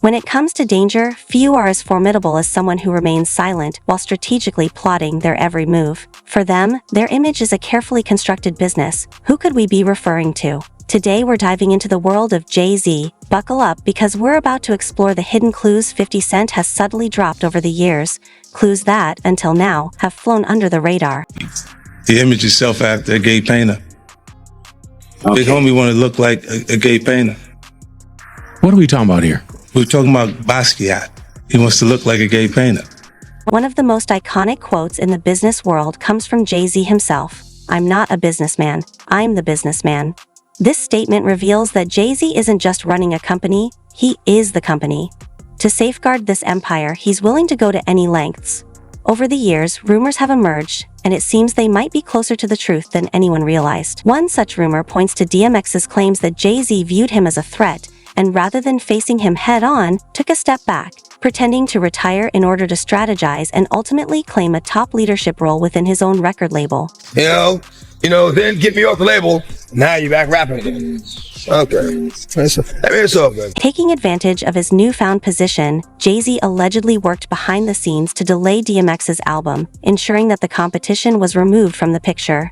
When it comes to danger, few are as formidable as someone who remains silent while strategically plotting their every move. For them, their image is a carefully constructed business. Who could we be referring to? Today we're diving into the world of Jay-Z. Buckle up because we're about to explore the hidden clues 50 Cent has subtly dropped over the years. Clues that, until now, have flown under the radar. The image itself after a gay painter. Okay. Big homie want to look like a gay painter. What are we talking about here? We're talking about Basquiat. He wants to look like a gay painter. One of the most iconic quotes in the business world comes from Jay-Z himself. "I'm not a businessman, I'm the businessman." This statement reveals that Jay-Z isn't just running a company, he is the company. To safeguard this empire, he's willing to go to any lengths. Over the years, rumors have emerged, and it seems they might be closer to the truth than anyone realized. One such rumor points to DMX's claims that Jay-Z viewed him as a threat, and rather than facing him head-on, took a step back, pretending to retire in order to strategize and ultimately claim a top leadership role within his own record label. Then get me off the label. Now you're back rapping. Okay. It's all good. Taking advantage of his newfound position, Jay-Z allegedly worked behind the scenes to delay DMX's album, ensuring that the competition was removed from the picture.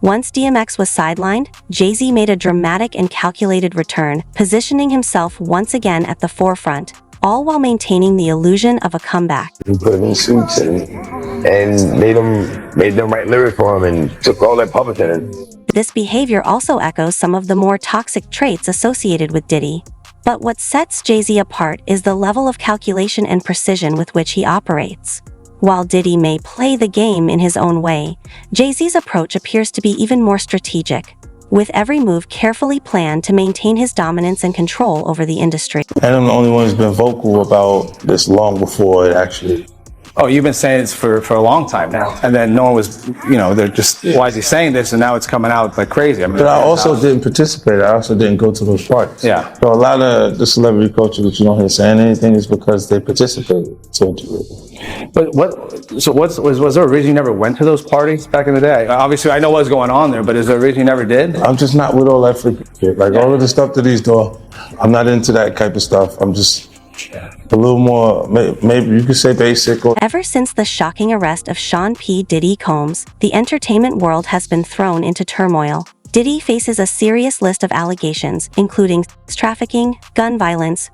Once DMX was sidelined, Jay-Z made a dramatic and calculated return, positioning himself once again at the forefront, all while maintaining the illusion of a comeback. He put him in suits and made them write lyrics for him and took all that publishing. This behavior also echoes some of the more toxic traits associated with Diddy. But what sets Jay-Z apart is the level of calculation and precision with which he operates. While Diddy may play the game in his own way, Jay-Z's approach appears to be even more strategic, with every move carefully planned to maintain his dominance and control over the industry. And I'm the only one who's been vocal about this long before it actually. Oh, you've been saying this for a long time now. And then no one was, they're just, why is he saying this? And now it's coming out like crazy. But I also didn't participate. I also didn't go to those parties. Yeah. So a lot of the celebrity culture that you don't hear saying anything is because they participated to a degree. But was there a reason you never went to those parties back in the day? Obviously, I know what's going on there, but is there a reason you never did? I'm just not with all that freaking shit. All of the stuff that he's doing, I'm not into that type of stuff. I'm just a little more, maybe you could say basic. Ever since the shocking arrest of Sean P. Diddy Combs, the entertainment world has been thrown into turmoil. Diddy faces a serious list of allegations, including sex trafficking, gun violence,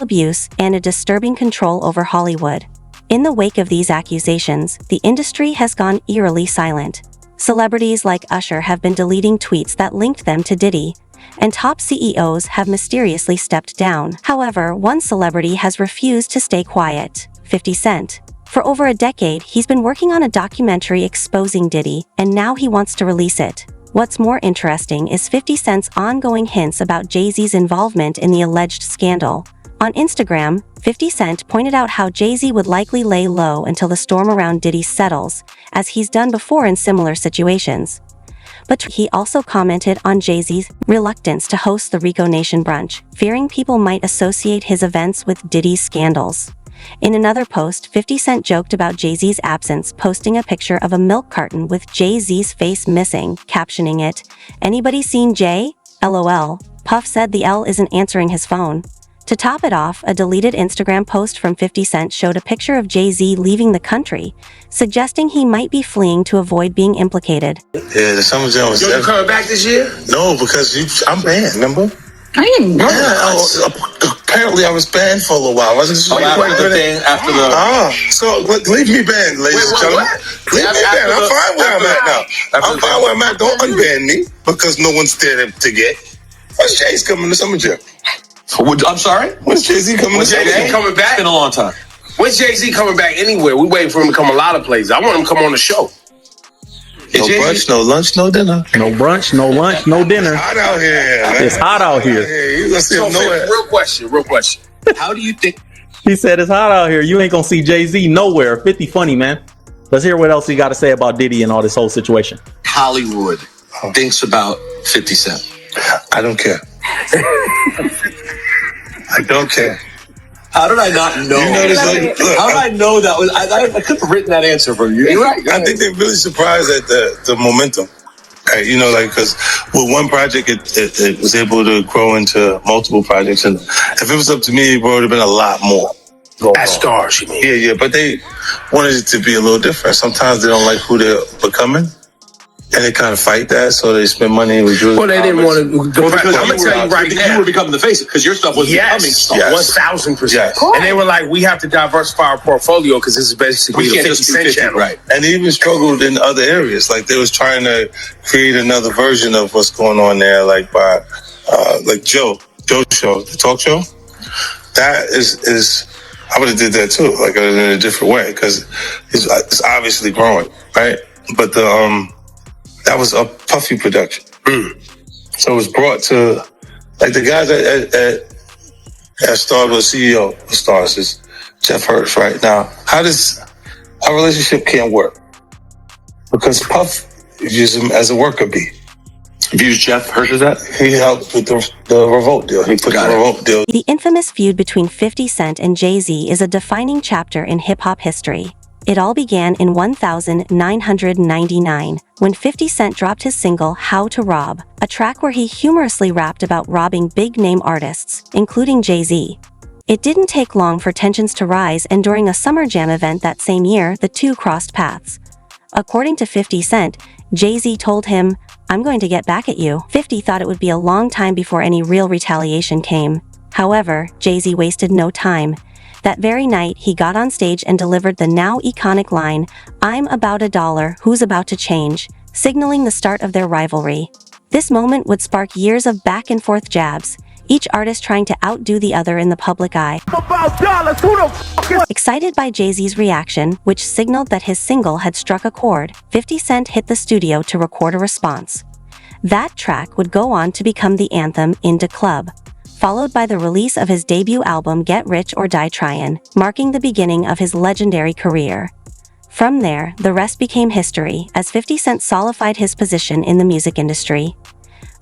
abuse, and a disturbing control over Hollywood. In the wake of these accusations, the industry has gone eerily silent. Celebrities like Usher have been deleting tweets that linked them to Diddy, and top CEOs have mysteriously stepped down. However, one celebrity has refused to stay quiet: 50 Cent. For over a decade, he's been working on a documentary exposing Diddy, and now he wants to release it. What's more interesting is 50 Cent's ongoing hints about Jay-Z's involvement in the alleged scandal. On Instagram, 50 Cent pointed out how Jay-Z would likely lay low until the storm around Diddy settles, as he's done before in similar situations. But he also commented on Jay-Z's reluctance to host the Rico Nation brunch, fearing people might associate his events with Diddy's scandals. In another post, 50 Cent joked about Jay-Z's absence, posting a picture of a milk carton with Jay-Z's face missing, captioning it, "Anybody seen Jay? LOL." Puff said the L isn't answering his phone. To top it off, a deleted Instagram post from 50 Cent showed a picture of Jay-Z leaving the country, suggesting he might be fleeing to avoid being implicated. Yeah, the Summer Jam was... You coming back this year? No, because I'm banned, remember? I didn't know. Yeah, apparently I was banned for a little while. Wasn't After the so leave me banned, ladies and gentlemen. Leave me banned. I'm fine where I'm at now. I'm fine where I'm at. Don't unban me because no one's there to get. When's Jay's coming to Summer Jam? I'm sorry? When's Jay-Z coming to Summer Jam? Coming back? It's been a long time. When's Jay-Z coming back anywhere? We waiting for him to come a lot of places. I want him to come on the show. No brunch, no lunch, no dinner. No brunch, no lunch, no dinner. It's hot out here, man. It's hot out here. You gonna see him nowhere. Real question. How do you think? He said it's hot out here. You ain't gonna see Jay-Z nowhere. 50 funny, man. Let's hear what else he got to say about Diddy and all this whole situation. Hollywood thinks about 50 Cent. I don't care. I don't care. How did I not know? You know this, look, how did I know that was? I could have written that answer for you. You're right. I think they're really surprised at the momentum. Right, you know, like, because with one project, it was able to grow into multiple projects. And if it was up to me, it would have been a lot more. As stars, you mean? Yeah, but they wanted it to be a little different. Sometimes they don't like who they're becoming, and they kind of fight that, so they spend money with Julie. Well, they didn't want to. Well, because I'm gonna tell you right now, you were becoming the face because your stuff was becoming stuff. Yes. 1,000%. Yes. And they were like, we have to diversify our portfolio because this is basically We a can't 50 just do Cent 50, channel. right? And they even struggled in other areas. Like they was trying to create another version of what's going on there, like by like Joe's show, the talk show. That is I would have did that too, like in a different way, because it's obviously growing, right? But that was a Puffy production. So it was brought to, like, the guys at Star, the CEO of Stars is Jeff Hirsch right now. How our relationship can't work? Because Puff used him as a worker bee. Views Jeff Hirsch is that? He helped with the Revolt deal. He put the Revolt deal. The infamous feud between 50 Cent and Jay-Z is a defining chapter in hip-hop history. It all began in 1999, when 50 Cent dropped his single How to Rob, a track where he humorously rapped about robbing big-name artists, including Jay-Z. It didn't take long for tensions to rise, and during a Summer Jam event that same year, the two crossed paths. According to 50 Cent, Jay-Z told him, "I'm going to get back at you." 50 thought it would be a long time before any real retaliation came. However, Jay-Z wasted no time. That very night, he got on stage and delivered the now iconic line, "I'm about $1, who's about to change?" signaling the start of their rivalry. This moment would spark years of back-and-forth jabs, each artist trying to outdo the other in the public eye. Excited by Jay-Z's reaction, which signaled that his single had struck a chord, 50 Cent hit the studio to record a response. That track would go on to become the anthem Into Club, followed by the release of his debut album Get Rich or Die Tryin', marking the beginning of his legendary career. From there, the rest became history, as 50 Cent solidified his position in the music industry.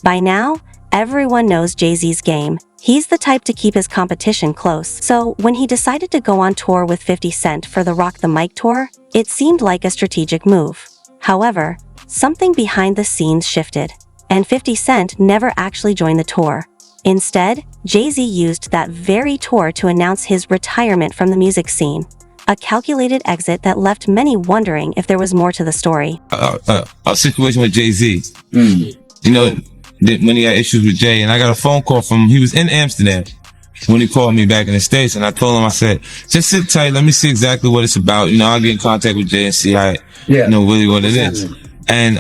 By now, everyone knows Jay-Z's game. He's the type to keep his competition close. So, when he decided to go on tour with 50 Cent for the Rock the Mic tour, it seemed like a strategic move. However, something behind the scenes shifted, and 50 Cent never actually joined the tour. Instead, Jay-Z used that very tour to announce his retirement from the music scene, a calculated exit that left many wondering if there was more to the story. A situation with Jay-Z. You know, when he had issues with Jay, and I got a phone call from him. He was in Amsterdam when he called me back in the States, and I told him, I said, just sit tight, let me see exactly what it's about. You know, I'll get in contact with Jay and see how, you know, really what it is. And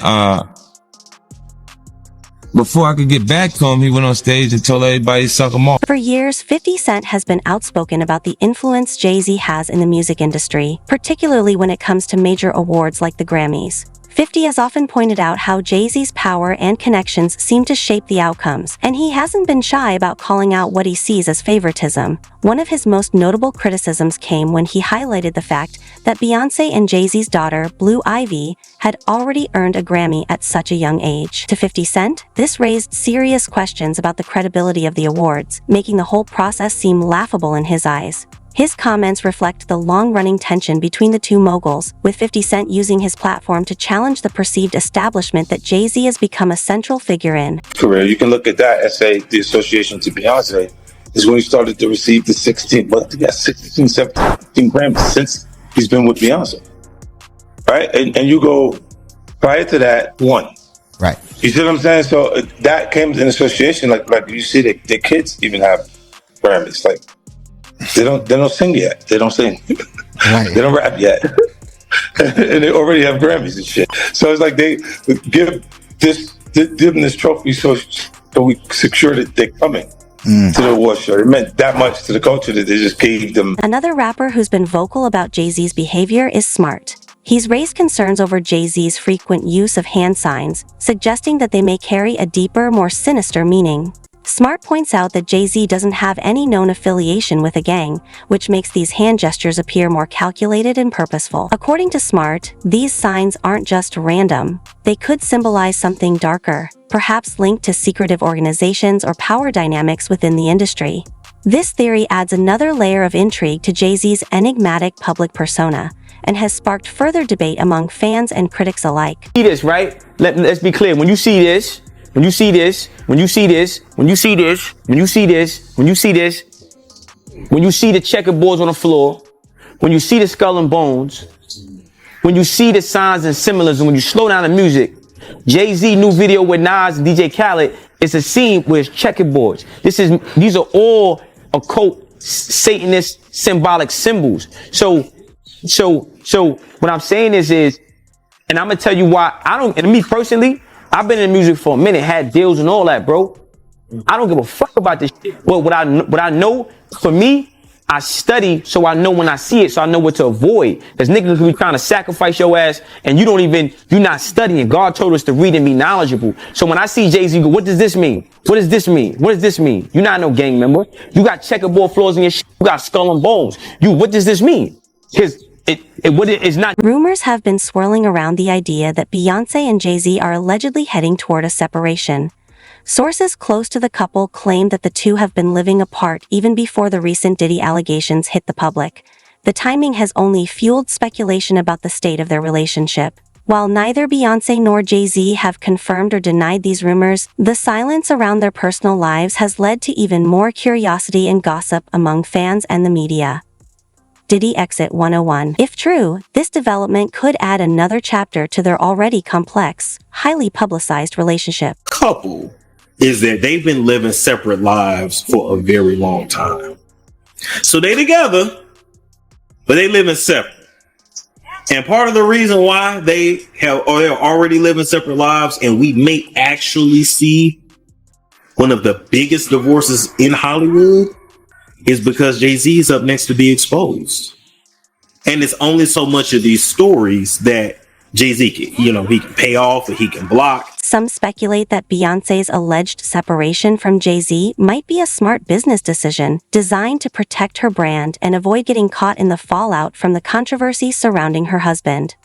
before I could get back to him, he went on stage and told everybody to suck him off. For years, 50 Cent has been outspoken about the influence Jay-Z has in the music industry, particularly when it comes to major awards like the Grammys. 50 has often pointed out how Jay-Z's power and connections seem to shape the outcomes, and he hasn't been shy about calling out what he sees as favoritism. One of his most notable criticisms came when he highlighted the fact that Beyoncé and Jay-Z's daughter, Blue Ivy, had already earned a Grammy at such a young age. To 50 Cent, this raised serious questions about the credibility of the awards, making the whole process seem laughable in his eyes. His comments reflect the long-running tension between the two moguls, with 50 Cent using his platform to challenge the perceived establishment that Jay-Z has become a central figure in. Career, you can look at that and say the association to Beyonce is when he started to receive the 16 17 Grammys since he's been with Beyonce, right? And you go prior to that, one. Right. You see what I'm saying? So that came in association, like you see the kids even have Grammys, like. They don't sing yet. They don't sing. Right. They don't rap yet. And they already have Grammys and shit. So it's like they give them this trophy so we secure that they're coming to the award show. It meant that much to the culture that they just gave them. Another rapper who's been vocal about Jay-Z's behavior is Smart. He's raised concerns over Jay-Z's frequent use of hand signs, suggesting that they may carry a deeper, more sinister meaning. Smart points out that Jay-Z doesn't have any known affiliation with a gang, which makes these hand gestures appear more calculated and purposeful. According to Smart, these signs aren't just random. They could symbolize something darker, perhaps linked to secretive organizations or power dynamics within the industry. This theory adds another layer of intrigue to Jay-Z's enigmatic public persona, and has sparked further debate among fans and critics alike. See this, right? Let's be clear. When you see this, when you see this, when you see this, when you see this, when you see this, when you see this, when you see the checkerboards on the floor, when you see the skull and bones, when you see the signs and symbolism, when you slow down the music, Jay-Z new video with Nas and DJ Khaled, it's a scene where it's checkerboards. These are all occult, Satanist, symbolic symbols. So what I'm saying is, and I'm gonna tell you why and me personally, I've been in music for a minute, had deals and all that, bro. I don't give a fuck about this shit. Well, what I know, for me, I study so I know when I see it, so I know what to avoid. Because niggas can be trying to sacrifice your ass and you're not studying. God told us to read and be knowledgeable. So when I see Jay-Z go, what does this mean? What does this mean? What does this mean? You're not no gang member. You got checkerboard floors in your shit. You got skull and bones. What does this mean? Because it's not. Rumors have been swirling around the idea that Beyonce and Jay-Z are allegedly heading toward a separation. Sources close to the couple claim that the two have been living apart even before the recent Diddy allegations hit the public. The timing has only fueled speculation about the state of their relationship. While neither Beyonce nor Jay-Z have confirmed or denied these rumors, the silence around their personal lives has led to even more curiosity and gossip among fans and the media. Diddy Exit 101. If true, this development could add another chapter to their already complex, highly publicized relationship. Couple is that they've been living separate lives for a very long time. So they together, but they living separate. And part of the reason why they're already living separate lives, and we may actually see one of the biggest divorces in Hollywood, is because Jay-Z is up next to be exposed. And it's only so much of these stories that Jay-Z can, he can pay off or he can block. Some speculate that Beyonce's alleged separation from Jay-Z might be a smart business decision designed to protect her brand and avoid getting caught in the fallout from the controversy surrounding her husband.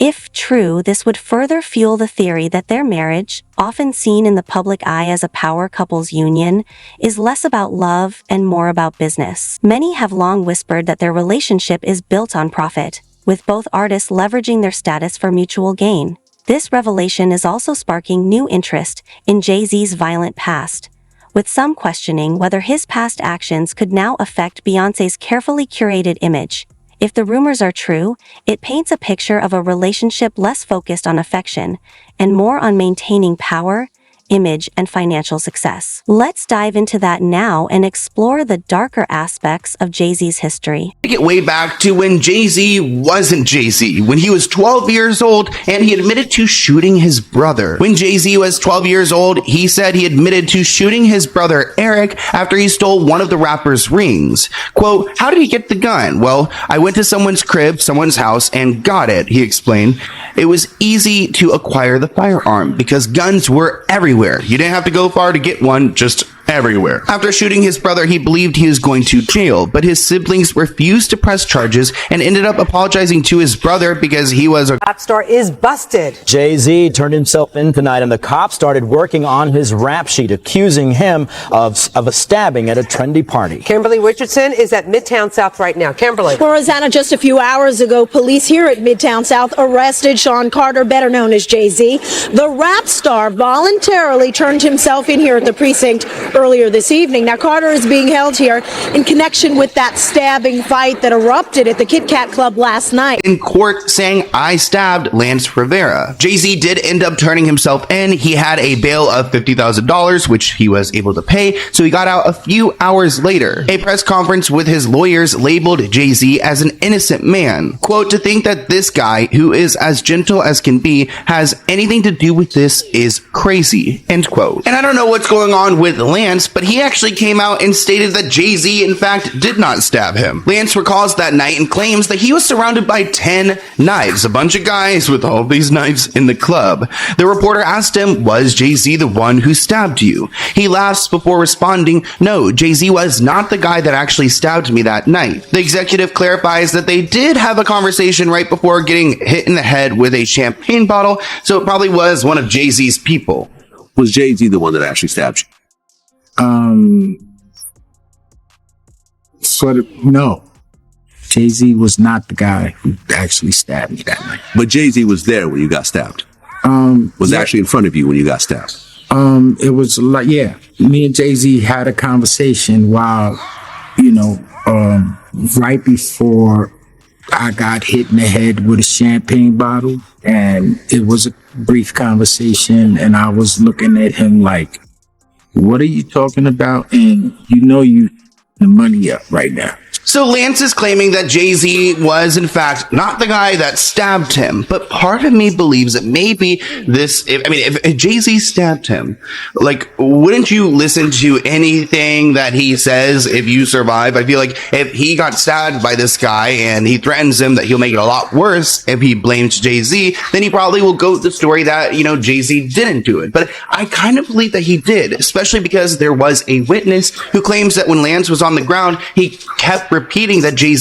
If true, this would further fuel the theory that their marriage, often seen in the public eye as a power couple's union, is less about love and more about business. Many have long whispered that their relationship is built on profit, with both artists leveraging their status for mutual gain. This revelation is also sparking new interest in Jay-Z's violent past, with some questioning whether his past actions could now affect Beyonce's carefully curated image. If the rumors are true, it paints a picture of a relationship less focused on affection and more on maintaining power, image, and financial success. Let's dive into that now and explore the darker aspects of Jay-Z's history. Take it way back to when Jay-Z wasn't Jay-Z, when he was 12 years old and he admitted to shooting his brother. When Jay-Z was 12 years old, he said he admitted to shooting his brother Eric after he stole one of the rapper's rings. Quote, "How did he get the gun? Well, I went to someone's crib, someone's house, and got it," he explained. "It was easy to acquire the firearm because guns were everywhere. You didn't have to go far to get one, just everywhere." After shooting his brother, he believed he was going to jail, but his siblings refused to press charges and ended up apologizing to his brother because he was a rap star is busted. Jay-Z turned himself in tonight, and the cops started working on his rap sheet, accusing him of a stabbing at a trendy party. Kimberly Richardson is at Midtown South right now. Kimberly. Well, Rosanna, just a few hours ago, police here at Midtown South arrested Sean Carter, better known as Jay-Z. The rap star voluntarily turned himself in here at the precinct earlier this evening. Now, Carter is being held here in connection with that stabbing fight that erupted at the Kit Kat Club last night. In court saying, "I stabbed Lance Rivera." Jay-Z did end up turning himself in. He had a bail of $50,000, which he was able to pay, so he got out a few hours later. A press conference with his lawyers labeled Jay-Z as an innocent man. Quote, "To think that this guy, who is as gentle as can be, has anything to do with this is crazy." End quote. And I don't know what's going on with Lance, but he actually came out and stated that Jay-Z, in fact, did not stab him. Lance recalls that night and claims that he was surrounded by 10 knives, a bunch of guys with all these knives in the club. The reporter asked him, "Was Jay-Z the one who stabbed you?" He laughs before responding, "No, Jay-Z was not the guy that actually stabbed me that night." The executive clarifies that they did have a conversation right before getting hit in the head with a champagne bottle, so it probably was one of Jay-Z's people. Was Jay-Z the one that actually stabbed you? No. Jay-Z was not the guy who actually stabbed me that night. But Jay-Z was there when you got stabbed. Was actually in front of you when you got stabbed. It was like, yeah, me and Jay-Z had a conversation while, right before I got hit in the head with a champagne bottle, and it was a brief conversation, and I was looking at him like, what are you talking about? And you the money up right now. So Lance is claiming that Jay-Z was, in fact, not the guy that stabbed him. But part of me believes that maybe if Jay-Z stabbed him, wouldn't you listen to anything that he says if you survive? I feel like if he got stabbed by this guy and he threatens him that he'll make it a lot worse if he blames Jay-Z, then he probably will go with the story that, Jay-Z didn't do it. But I kind of believe that he did, especially because there was a witness who claims that when Lance was on the ground, he kept repeating that Jay-Z